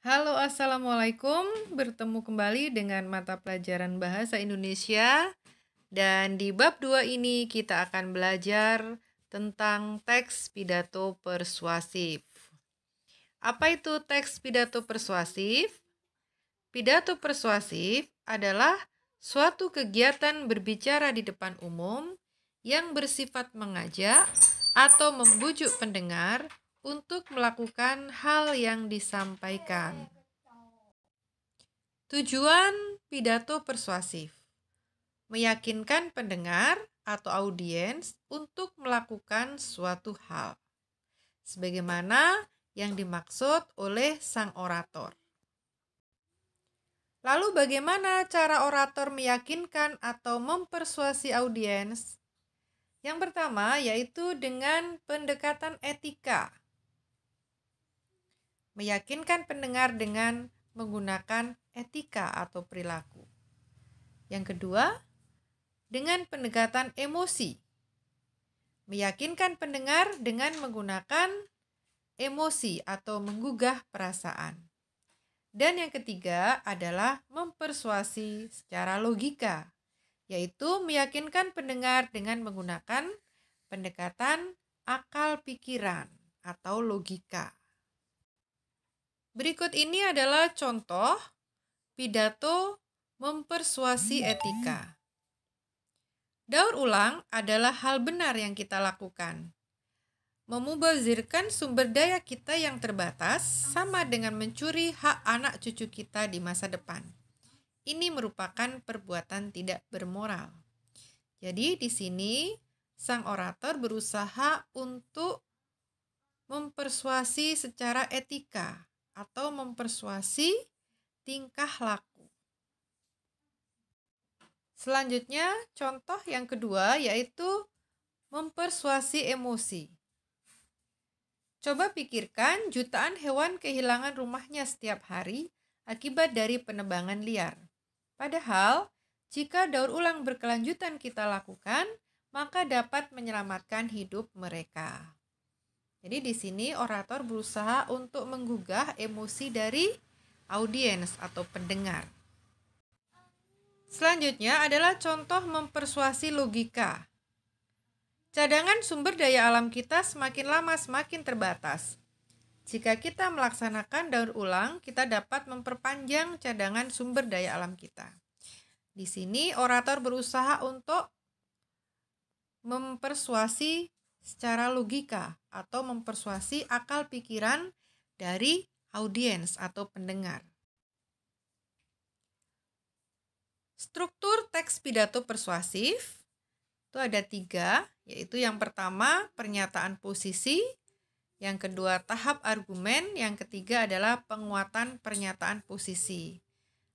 Halo, assalamualaikum. Bertemu kembali dengan mata pelajaran Bahasa Indonesia. Dan di bab 2 ini kita akan belajar tentang teks pidato persuasif. Apa itu teks pidato persuasif? Pidato persuasif adalah suatu kegiatan berbicara di depan umum yang bersifat mengajak atau membujuk pendengar untuk melakukan hal yang disampaikan. Tujuan pidato persuasif: meyakinkan pendengar atau audiens untuk melakukan suatu hal, sebagaimana yang dimaksud oleh sang orator. Lalu bagaimana cara orator meyakinkan atau mempersuasi audiens? Yang pertama yaitu dengan pendekatan etika. Meyakinkan pendengar dengan menggunakan etika atau perilaku. Yang kedua, dengan pendekatan emosi. Meyakinkan pendengar dengan menggunakan emosi atau menggugah perasaan. Dan yang ketiga adalah mempersuasi secara logika, yaitu meyakinkan pendengar dengan menggunakan pendekatan akal pikiran atau logika. Berikut ini adalah contoh pidato mempersuasi etika. Daur ulang adalah hal benar yang kita lakukan. Memubazirkan sumber daya kita yang terbatas sama dengan mencuri hak anak cucu kita di masa depan. Ini merupakan perbuatan tidak bermoral. Jadi di sini sang orator berusaha untuk mempersuasi secara etika atau mempersuasi tingkah laku. Selanjutnya, contoh yang kedua yaitu mempersuasi emosi. Coba pikirkan jutaan hewan kehilangan rumahnya setiap hari akibat dari penebangan liar. Padahal, jika daur ulang berkelanjutan kita lakukan, maka dapat menyelamatkan hidup mereka. Jadi di sini orator berusaha untuk menggugah emosi dari audiens atau pendengar. Selanjutnya adalah contoh mempersuasi logika. Cadangan sumber daya alam kita semakin lama semakin terbatas. Jika kita melaksanakan daur ulang, kita dapat memperpanjang cadangan sumber daya alam kita. Di sini orator berusaha untuk mempersuasi secara logika atau mempersuasi akal pikiran dari audiens atau pendengar. Struktur teks pidato persuasif itu ada 3, yaitu yang pertama pernyataan posisi, yang kedua tahap argumen, yang ketiga adalah penguatan pernyataan posisi.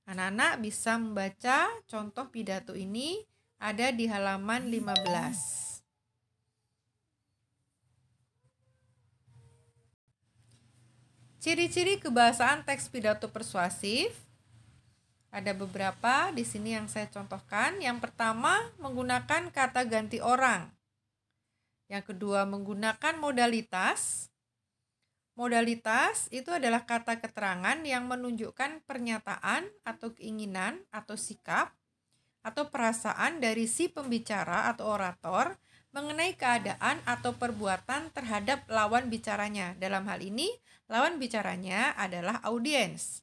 Anak-anak bisa membaca contoh pidato ini ada di halaman 15. Ciri-ciri kebahasaan teks pidato persuasif ada beberapa di sini yang saya contohkan. Yang pertama, menggunakan kata ganti orang. Yang kedua, menggunakan modalitas. Modalitas itu adalah kata keterangan yang menunjukkan pernyataan atau keinginan atau sikap atau perasaan dari si pembicara atau orator mengenai keadaan atau perbuatan terhadap lawan bicaranya. Dalam hal ini, lawan bicaranya adalah audiens.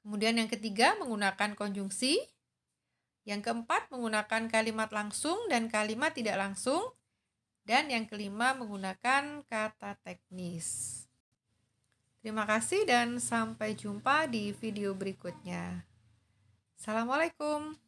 Kemudian yang ketiga, menggunakan konjungsi. Yang keempat, menggunakan kalimat langsung dan kalimat tidak langsung. Dan yang kelima, menggunakan kata teknis. Terima kasih dan sampai jumpa di video berikutnya. Assalamualaikum.